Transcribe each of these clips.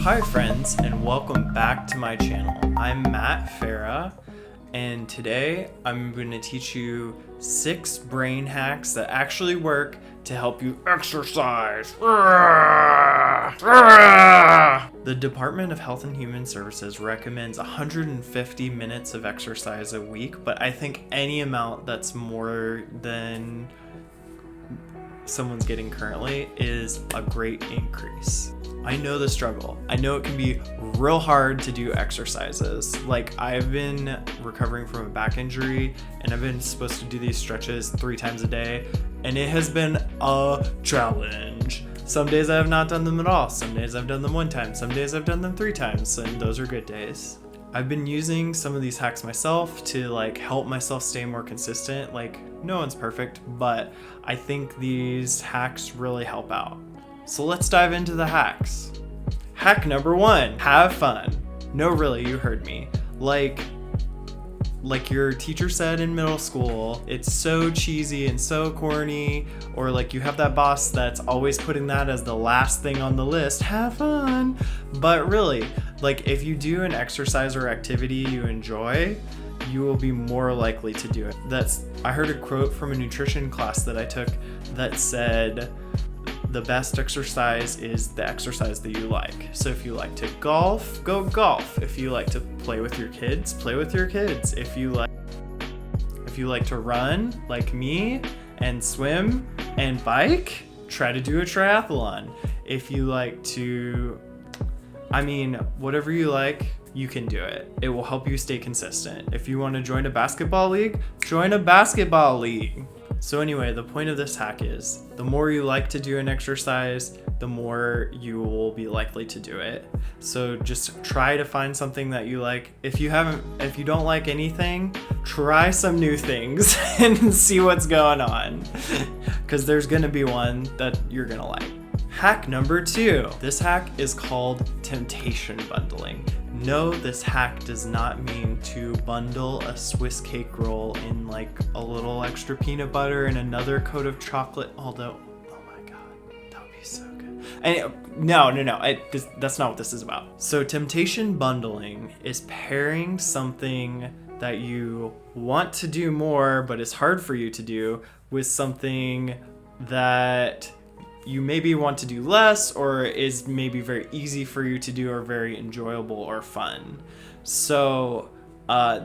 Hi friends, and welcome back to my channel. I'm Matt Farah, and today I'm going to teach you 6 brain hacks that actually work to help you exercise. The Department of Health and Human Services recommends 150 minutes of exercise a week, but I think any amount that's more than someone's getting currently is a great increase. I know the struggle. I know it can be real hard to do exercises. Like, I've been recovering from a back injury and I've been supposed to do these stretches 3 times a day, and it has been a challenge. Some days I have not done them at all. Some days I've done them 1 time. Some days I've done them 3 times, and those are good days. I've been using some of these hacks myself to help myself stay more consistent. No one's perfect, but I think these hacks really help out. So let's dive into the hacks. Hack number 1, have fun. No, really, you heard me. Like your teacher said in middle school, it's so cheesy and so corny, or you have that boss that's always putting that as the last thing on the list, have fun. But really, if you do an exercise or activity you enjoy, you will be more likely to do it. I heard a quote from a nutrition class that I took that said, the best exercise is the exercise that you like. So if you like to golf, go golf. If you like to play with your kids, play with your kids. If you like to run like me and swim and bike, try to do a triathlon. If you like to, whatever you like, you can do it. It will help you stay consistent. If you want to join a basketball league, join a basketball league. So anyway, the point of this hack is the more you like to do an exercise, the more you will be likely to do it. So just try to find something that you like. If you don't like anything, try some new things and see what's going on, because there's gonna be one that you're gonna like. Hack number 2. This hack is called temptation bundling. No, this hack does not mean to bundle a Swiss cake roll in a little extra peanut butter and another coat of chocolate, although, oh my god, that would be so good. That's not what this is about. So temptation bundling is pairing something that you want to do more but is hard for you to do with something that you maybe want to do less, or is maybe very easy for you to do, or very enjoyable or fun. So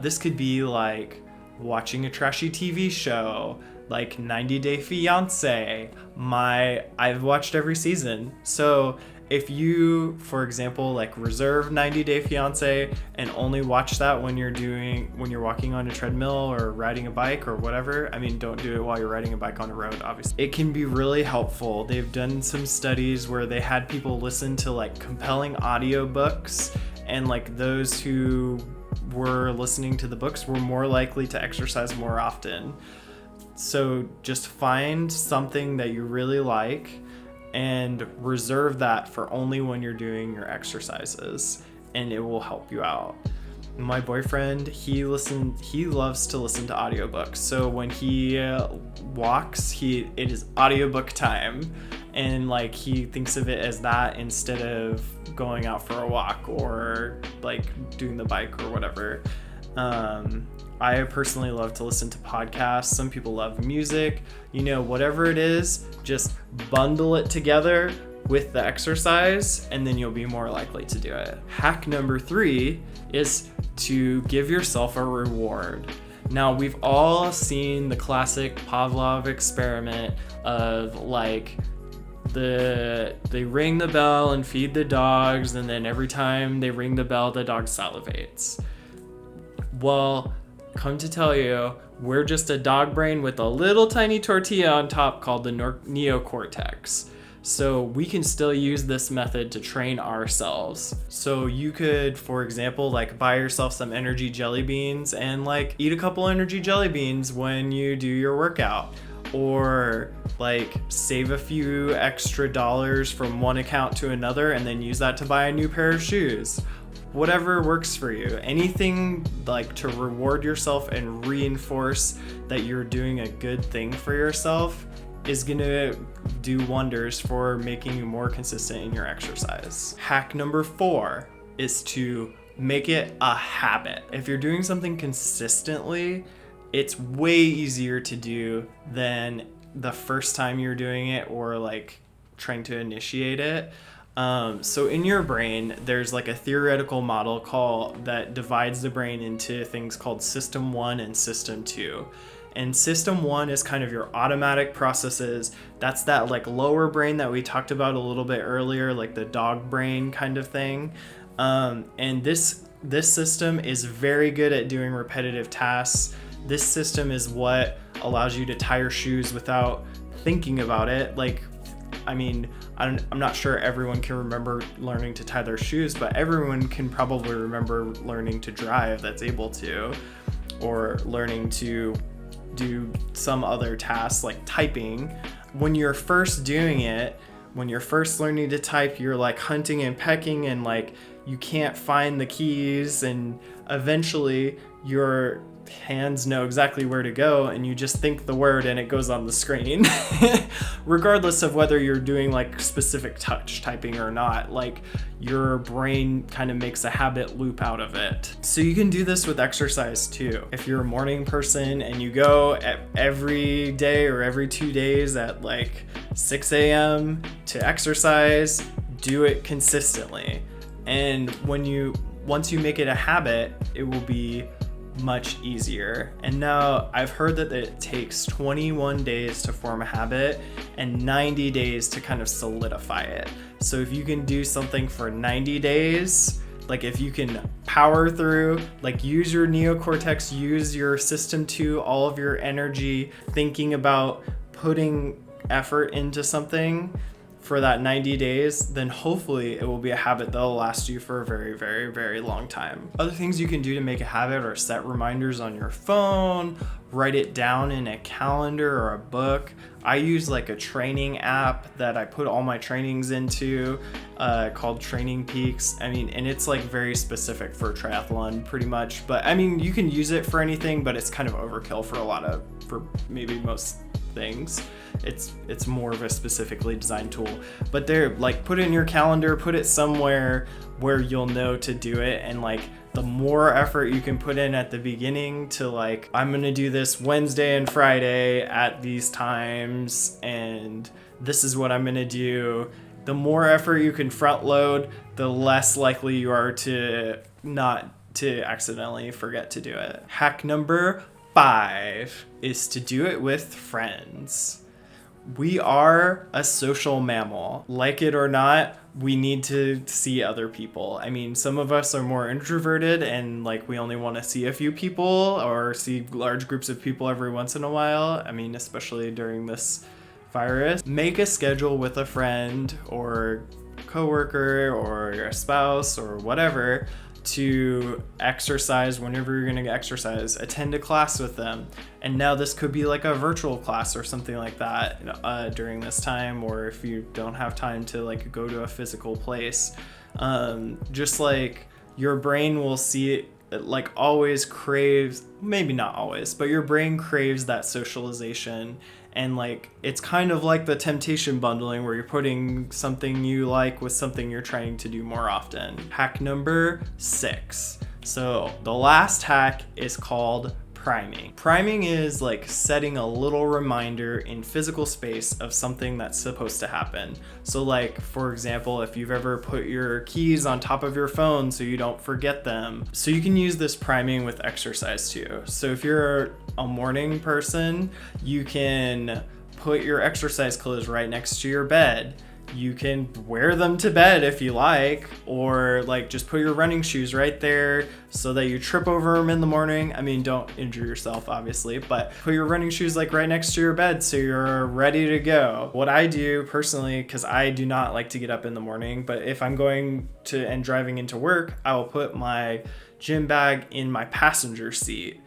this could be watching a trashy TV show, like 90 Day Fiancé. I've watched every season. So if you, for example, reserve 90 Day Fiancé and only watch that when you're walking on a treadmill or riding a bike or whatever, don't do it while you're riding a bike on a road, obviously. It can be really helpful. They've done some studies where they had people listen to compelling audiobooks, and those who were listening to the books were more likely to exercise more often. So just find something that you really like and reserve that for only when you're doing your exercises, and it will help you out. My boyfriend, he loves to listen to audiobooks. So when he walks, it is audiobook time, and he thinks of it as that instead of going out for a walk or doing the bike or whatever. I personally love to listen to podcasts. Some people love music. Whatever it is, just bundle it together with the exercise, and then you'll be more likely to do it. Hack number 3 is to give yourself a reward. Now, we've all seen the classic Pavlov experiment of they ring the bell and feed the dogs, and then every time they ring the bell, the dog salivates. Well, come to tell you, we're just a dog brain with a little tiny tortilla on top called the neocortex. So we can still use this method to train ourselves. So you could, for example, buy yourself some energy jelly beans and eat a couple energy jelly beans when you do your workout. Or save a few extra dollars from one account to another and then use that to buy a new pair of shoes. Whatever works for you. Anything to reward yourself and reinforce that you're doing a good thing for yourself is gonna do wonders for making you more consistent in your exercise. Hack number 4 is to make it a habit. If you're doing something consistently, it's way easier to do than the first time you're doing it or like trying to initiate it. So in your brain, there's like a theoretical model that divides the brain into things called System 1 and System 2. And System 1 is kind of your automatic processes. That's that like lower brain that we talked about a little bit earlier, like the dog brain kind of thing. And this system is very good at doing repetitive tasks. This system is what allows you to tie your shoes without thinking about it. Like, I mean, I'm not sure everyone can remember learning to tie their shoes, but everyone can probably remember learning to drive that's able to, or learning to do some other tasks like typing. When you're first doing it, when you're first learning to type, you're like hunting and pecking and like you can't find the keys, and eventually your hands know exactly where to go and you just think the word and it goes on the screen. Regardless of whether you're doing like specific touch typing or not, like your brain kind of makes a habit loop out of it. So you can do this with exercise too. If you're a morning person and you go every day or every 2 days at like 6 a.m. to exercise, do it consistently. And once you make it a habit, it will be much easier. And now I've heard that it takes 21 days to form a habit and 90 days to kind of solidify it. So if you can do something for 90 days, like if you can power through, like use your neocortex, use your System 2, all of your energy thinking about putting effort into something for that 90 days, then hopefully it will be a habit that'll last you for a very, very, very long time. Other things you can do to make a habit are set reminders on your phone, write it down in a calendar or a book. I use like a training app that I put all my trainings into called Training Peaks. I mean, and it's like very specific for triathlon pretty much, but I mean, you can use it for anything, but it's kind of overkill for maybe most things. It's more of a specifically designed tool, but they're like, put it in your calendar, put it somewhere where you'll know to do it. And like the more effort you can put in at the beginning to like, I'm gonna do this Wednesday and Friday at these times and this is what I'm gonna do, the more effort you can front load, the less likely you are to accidentally forget to do it. Hack number 5 is to do it with friends. We are a social mammal. Like it or not, we need to see other people. I mean, some of us are more introverted and like we only want to see a few people or see large groups of people every once in a while. I mean, especially during this virus. Make a schedule with a friend or coworker or your spouse or whatever to exercise whenever you're going to exercise. Attend a class with them. And now this could be like a virtual class or something like that during this time, or if you don't have time to like go to a physical place. Just like your brain will see it, like always craves, maybe not always, but your brain craves that socialization. And like, it's kind of like the temptation bundling where you're putting something you like with something you're trying to do more often. Hack number 6. So the last hack is called priming. Priming is like setting a little reminder in physical space of something that's supposed to happen. So like, for example, if you've ever put your keys on top of your phone so you don't forget them. So you can use this priming with exercise too. So if you're a morning person, you can put your exercise clothes right next to your bed. You can wear them to bed if you like, or like just put your running shoes right there so that you trip over them in the morning. I mean, don't injure yourself obviously, but put your running shoes like right next to your bed so you're ready to go. What I do personally, because I do not like to get up in the morning, but if I'm going to and driving into work, I will put my gym bag in my passenger seat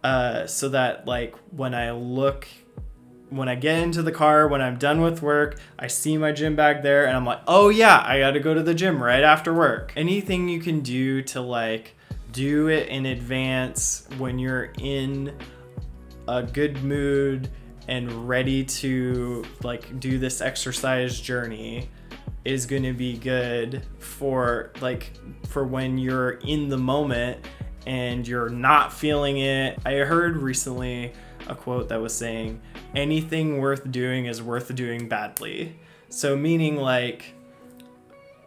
so that like when I get into the car, when I'm done with work, I see my gym bag there and I'm like, oh yeah, I gotta go to the gym right after work. Anything you can do to like do it in advance when you're in a good mood and ready to like do this exercise journey is going to be good for when you're in the moment and you're not feeling it. I heard recently a quote that was saying, anything worth doing is worth doing badly. So meaning like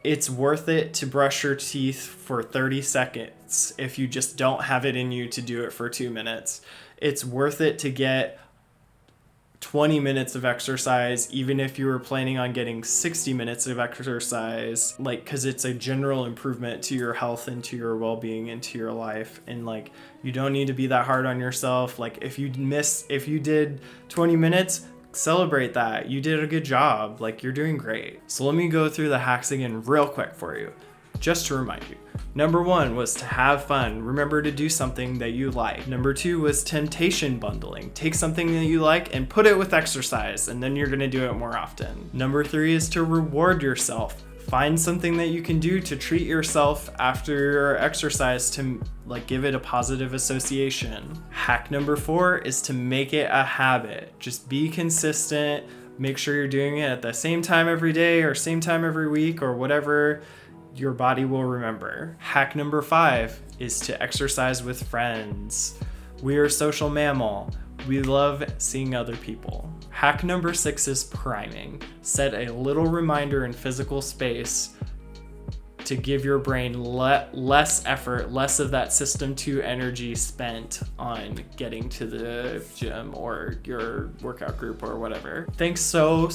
it's worth it to brush your teeth for 30 seconds if you just don't have it in you to do it for 2 minutes. It's worth it to get 20 minutes of exercise, even if you were planning on getting 60 minutes of exercise, like, because it's a general improvement to your health and to your well-being and to your life. And like, you don't need to be that hard on yourself. Like if you did 20 minutes, celebrate that. You did a good job. Like, you're doing great. So let me go through the hacks again real quick for you, just to remind you. Number 1 was to have fun. Remember to do something that you like. Number 2 was temptation bundling. Take something that you like and put it with exercise, and then you're gonna do it more often. Number 3 is to reward yourself. Find something that you can do to treat yourself after your exercise to like give it a positive association. Hack number 4 is to make it a habit. Just be consistent. Make sure you're doing it at the same time every day or same time every week or whatever your body will remember. Hack number 5 is to exercise with friends. We are a social mammal. We love seeing other people. Hack number 6 is priming. Set a little reminder in physical space to give your brain less effort, less of that system 2 energy spent on getting to the gym or your workout group or whatever. Thanks so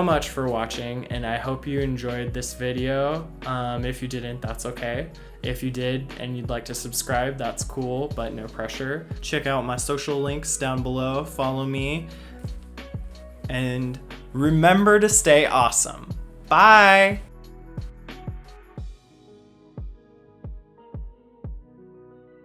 much for watching, and I hope you enjoyed this video. If you didn't, that's okay. If you did and you'd like to subscribe, that's cool, but no pressure. Check out my social links down below, follow me, and remember to stay awesome. Bye!